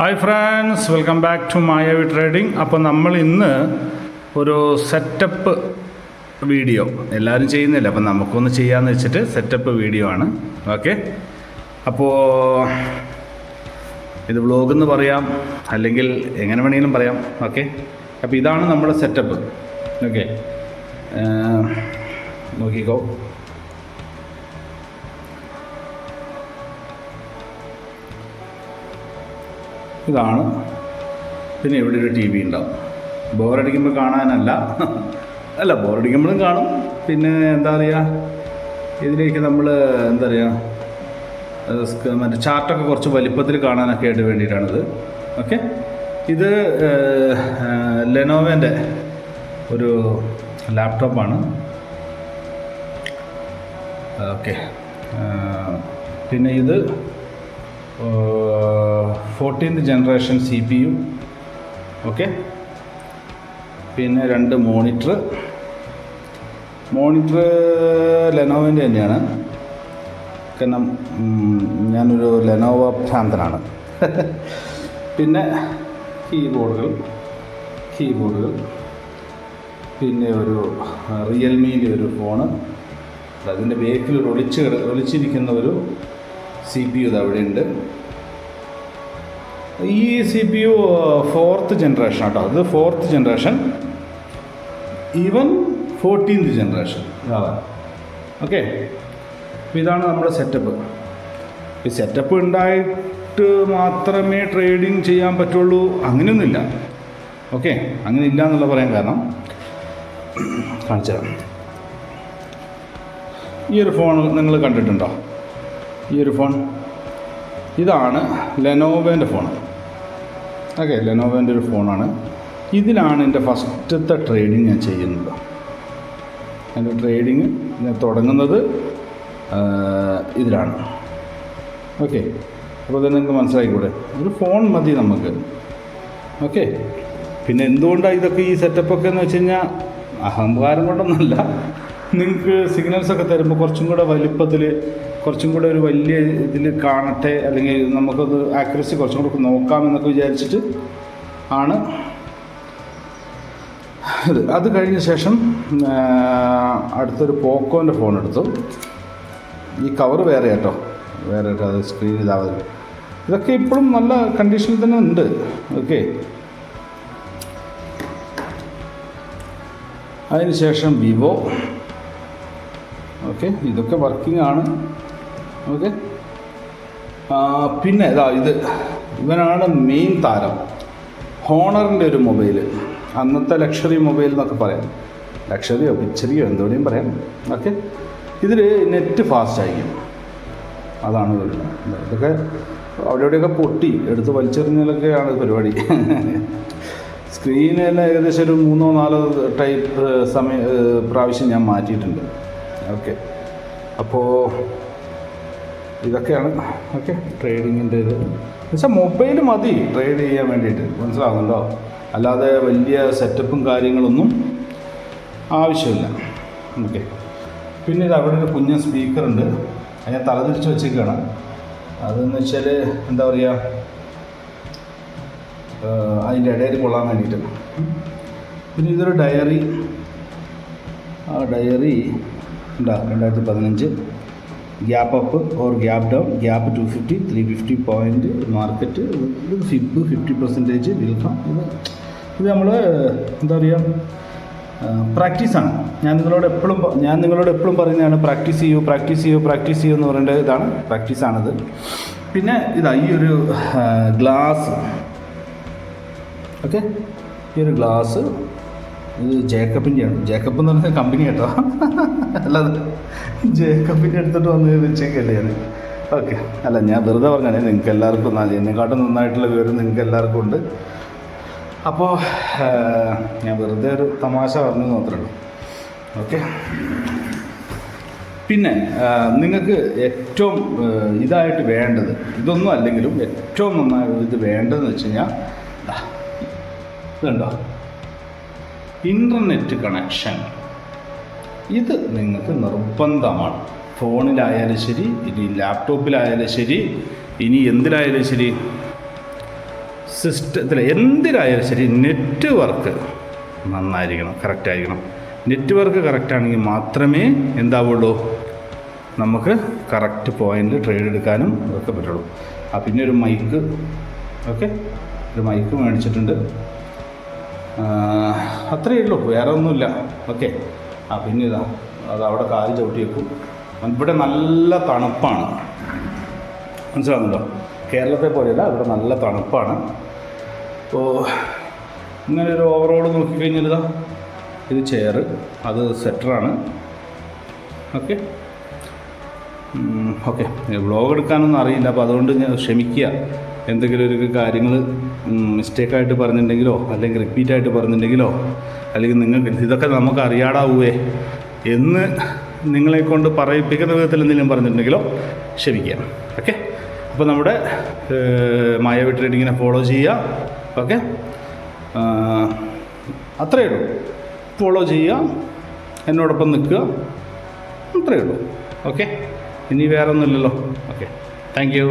Hi friends, welcome back to Mayavi trading. അപ്പോൾ നമ്മൾ ഇന്ന് ഒരു സെറ്റപ്പ് വീഡിയോ എല്ലാവരും ചെയ്യുന്നില്ല, അപ്പം നമുക്കൊന്ന് ചെയ്യാമെന്ന് വെച്ചിട്ട് സെറ്റപ്പ് വീഡിയോ ആണ്. ഓക്കെ, അപ്പോൾ ഇത് വ്ളോഗെന്ന് പറയാം, അല്ലെങ്കിൽ എങ്ങനെ വേണമെങ്കിലും പറയാം. ഓക്കെ, അപ്പോൾ ഇതാണ് നമ്മുടെ സെറ്റപ്പ്. ഓക്കെ, നോക്കിക്കോ. ഇതാണ്. പിന്നെ ഇവിടെ ഒരു ടി വി ഉണ്ടാവും. ബോറടിക്കുമ്പോൾ കാണാനല്ല, അല്ല ബോറടിക്കുമ്പോഴും കാണും. പിന്നെ എന്താ പറയുക, ഇതിലേക്ക് നമ്മൾ എന്താ പറയുക, മറ്റേ ചാർട്ടൊക്കെ കുറച്ച് വലിപ്പത്തിൽ കാണാനൊക്കെ ആയിട്ട് വേണ്ടിയിട്ടാണിത്. ഓക്കെ, ഇത് ലെനോവോൻ്റെ ഒരു ലാപ്ടോപ്പാണ്. ഓക്കെ, പിന്നെ ഇത് 14th ജനറേഷൻ CPU. ഓക്കെ, പിന്നെ 2 മോണിറ്റർ ലെനോവോൻ്റെ തന്നെയാണ്. കാരണം ഞാനൊരു ലെനോവോ ഭ്രാന്തനാണ്. പിന്നെ കീബോർഡുകൾ, പിന്നെ ഒരു റിയൽമിൻ്റെ ഒരു ഫോണ്. അതിൻ്റെ ബേക്കിൽ ഒരു ഒളിച്ചിരിക്കുന്ന ഒരു CPU ഇത് അവിടെ ഉണ്ട്. ഈ CPU 4th ജനറേഷൻ കേട്ടോ. അത് 4th generation, even 14th generation. Okay, അപ്പോൾ ഇതാണ് നമ്മുടെ സെറ്റപ്പ്. ഈ സെറ്റപ്പ് ഉണ്ടായിട്ട് മാത്രമേ ട്രേഡിങ് ചെയ്യാൻ പറ്റുള്ളൂ അങ്ങനെയൊന്നുമില്ല. ഓക്കെ, അങ്ങനെ ഇല്ല എന്നുള്ള പറയാൻ കാരണം കാണിച്ചു തരാം. ഈ ഒരു ഫോൺ നിങ്ങൾ കണ്ടിട്ടുണ്ടോ? ഈ ഒരു ഫോൺ, ഇതാണ് ലെനോവോൻ്റെ ഫോൺ. ഓക്കെ, ലെനോവോൻ്റെ ഒരു ഫോണാണ്. ഇതിലാണ് എൻ്റെ ഫസ്റ്റത്തെ ട്രേഡിങ് ഞാൻ ചെയ്യുന്നത്. എൻ്റെ ട്രേഡിങ് ഞാൻ തുടങ്ങുന്നത് ഇതിലാണ്. ഓക്കെ, അപ്പോൾ ഇത് നിങ്ങൾക്ക് മനസ്സിലായിക്കൂടെ, ഒരു ഫോൺ മതി നമുക്ക്. ഓക്കെ, പിന്നെ എന്തുകൊണ്ടാണ് ഇതൊക്കെ ഈ സെറ്റപ്പൊക്കെ എന്ന് വെച്ച് കഴിഞ്ഞാൽ അഹങ്കാരം കൊണ്ടൊന്നുമല്ല. നിങ്ങൾക്ക് സിഗ്നൽസൊക്കെ തരുമ്പോൾ കുറച്ചും കൂടെ വലിപ്പത്തിൽ, കുറച്ചും കൂടെ ഒരു വലിയ ഇതിൽ കാണട്ടെ, അല്ലെങ്കിൽ നമുക്കത് ആക്യുറസി കുറച്ചും കൂടെ നോക്കാമെന്നൊക്കെ വിചാരിച്ചിട്ട് ആണ് ഇത്. അത് കഴിഞ്ഞ ശേഷം അടുത്തൊരു പോക്കോൻ്റെ ഫോൺ എടുത്തു. ഈ കവർ വേറെ കേട്ടോ, വേറെ അത് സ്ക്രീൻ ഇതാവുന്നത്. ഇതൊക്കെ ഇപ്പോഴും നല്ല കണ്ടീഷനിൽ തന്നെ ഉണ്ട്. ഓക്കെ, അതിന് ശേഷം വിവോ. ഓക്കെ, ഇതൊക്കെ വർക്കിംഗ് ആണ്. ഓക്കെ, പിന്നെ ഇവനാണ് മെയിൻ താരം. ഹോണറിൻ്റെ ഒരു മൊബൈൽ, അന്നത്തെ ലക്ഷറി മൊബൈൽ എന്നൊക്കെ പറയാം. ലക്ഷറിയോ പിച്ചറിയോ എന്തോടെയും പറയാം. ഓക്കെ, ഇതിൽ നെറ്റ് ഫാസ്റ്റ് ആയിരിക്കും. അതാണ് ഇതൊക്കെ അവിടെ ഇവിടെയൊക്കെ പൊട്ടി എടുത്ത് വലിച്ചെറിഞ്ഞാലൊക്കെയാണ് പരിപാടി. സ്ക്രീനെല്ലാം ഏകദേശം ഒരു 3-4 ടൈപ്പ് പ്രാവശ്യം ഞാൻ മാറ്റിയിട്ടുണ്ട്. ഓക്കെ, അപ്പോൾ ഇതൊക്കെയാണ്. ഓക്കെ, ട്രേഡിങ്ങിൻ്റെ ഇത് എന്നുവെച്ചാൽ മൊബൈൽ മതി ട്രേഡ് ചെയ്യാൻ വേണ്ടിയിട്ട്, മനസ്സിലാകുന്നുണ്ടോ? അല്ലാതെ വലിയ സെറ്റപ്പും കാര്യങ്ങളൊന്നും ആവശ്യമില്ല. ഓക്കെ, പിന്നെ ഇത് അവിടെ ഒരു കുഞ്ഞ സ്പീക്കറുണ്ട്. അത് ഞാൻ തലതിരിച്ച് വെച്ചേക്കാണ്. അതെന്ന് വെച്ചാൽ എന്താ പറയുക, അതിൻ്റെ ഇടയിൽ കൊള്ളാൻ വേണ്ടിയിട്ട്. പിന്നെ ഇതൊരു ഡയറി. ആ ഡയറി ഉണ്ടാ 2015 gap up or gap down, gap 250, 350 point, market. ഇത് ഫിബ് 50% വിൽക്കാം. ഇത് നമ്മൾ എന്താ പറയുക, പ്രാക്ടീസാണ്. ഞാൻ നിങ്ങളോട് എപ്പോഴും പറയുന്നതാണ്, പ്രാക്ടീസ് ചെയ്യൂ എന്ന് പറയേണ്ട ഇതാണ്, പ്രാക്ടീസാണിത്. പിന്നെ ഈ ഒരു ഗ്ലാസ്. ഓക്കെ, ഈ ഒരു ഗ്ലാസ് ഇത് ജേക്കബിൻ്റെയാണ്. ജേക്കബ് എന്ന് പറഞ്ഞ കമ്പനി കേട്ടോ, അല്ലാതെ ജേക്കബിൻ്റെ എടുത്തിട്ട് വന്ന് വെച്ചേക്കല്ലേ ഞാൻ. ഓക്കെ, അല്ല ഞാൻ വെറുതെ പറഞ്ഞാൽ നിങ്ങൾക്ക് എല്ലാവർക്കും എന്നെക്കാട്ടും നന്നായിട്ടുള്ള വിവരം നിങ്ങൾക്ക് എല്ലാവർക്കും ഉണ്ട്. അപ്പോൾ ഞാൻ വെറുതെ ഒരു തമാശ പറഞ്ഞു മാത്രമേ ഉള്ളൂ. ഓക്കെ, പിന്നെ നിങ്ങൾക്ക് ഏറ്റവും ഇതായിട്ട് വേണ്ടത്, ഇതൊന്നും അല്ലെങ്കിലും ഏറ്റവും നന്നായി ഇത് വേണ്ടതെന്ന് വെച്ച് കഴിഞ്ഞാൽ ഇതുണ്ടോ, ഇൻ്റർനെറ്റ് കണക്ഷൻ. ഇത് നിങ്ങൾക്ക് നിർബന്ധമാണ്. ഫോണിലായാലും ശരി, ഇനി ലാപ്ടോപ്പിലായാലും ശരി, ഇനി എന്തിലായാലും ശരി. സിസ്റ്റത്തിൽ എന്തിനായാലും ശരി നെറ്റ്വർക്ക് നന്നായിരിക്കണം, കറക്റ്റായിരിക്കണം. നെറ്റ്വർക്ക് കറക്റ്റാണെങ്കിൽ മാത്രമേ എന്താവുള്ളൂ, നമുക്ക് കറക്റ്റ് പോയിന്റിൽ ട്രേഡ് എടുക്കാനും അതൊക്കെ പറ്റുള്ളൂ. പിന്നെ ഒരു മൈക്ക്, ഓക്കെ, ഒരു മൈക്ക് മേടിച്ചിട്ടുണ്ട്. അത്രയേ ഉള്ളൂ, വേറെ ഒന്നുമില്ല. ഓക്കെ. പിന്നെ ഇതാ അത് അവിടെ കാല് ചവിട്ടി വെക്കും. ഇവിടെ നല്ല തണുപ്പാണ്, മനസ്സിലാകുന്നുണ്ടോ? കേരളത്തെ പോലെയല്ല, ഇവിടെ നല്ല തണുപ്പാണ്. അപ്പോൾ ഇങ്ങനെ ഒരു ഓവറോൾ നോക്കിക്കഴിഞ്ഞാൽ ഇതാ ഇത് ചെയറ്, അത് സെറ്ററാണ്. Okay okay. വ്ളോഗ് എടുക്കാനൊന്നും അറിയില്ല, അപ്പോൾ അതുകൊണ്ട് ഞാൻ ക്ഷമിക്കുക. എന്തെങ്കിലും ഒരു കാര്യങ്ങൾ മിസ്റ്റേക്കായിട്ട് പറഞ്ഞിട്ടുണ്ടെങ്കിലോ അല്ലെങ്കിൽ റിപ്പീറ്റായിട്ട് പറഞ്ഞിട്ടുണ്ടെങ്കിലോ അല്ലെങ്കിൽ നിങ്ങൾക്ക് ഇതൊക്കെ നമുക്ക് അറിയാടാവേ എന്ന് നിങ്ങളെക്കൊണ്ട് പറയിപ്പിക്കുന്ന വിധത്തിൽ എന്തെങ്കിലും പറഞ്ഞിട്ടുണ്ടെങ്കിലോ ക്ഷമിക്കുക. ഓക്കെ. അപ്പോൾ നമ്മുടെ മായാവി ട്രേഡിങ്ങിനെ ഫോളോ ചെയ്യുക. ഓക്കെ, അത്രയേ ഉള്ളൂ. ഫോളോ ചെയ്യുക, എന്നോടൊപ്പം നിൽക്കുക, അത്രയേ ഉള്ളൂ. ഓക്കെ, ഇനി വേറെ ഒന്നുമില്ലല്ലോ. Okay, thank you.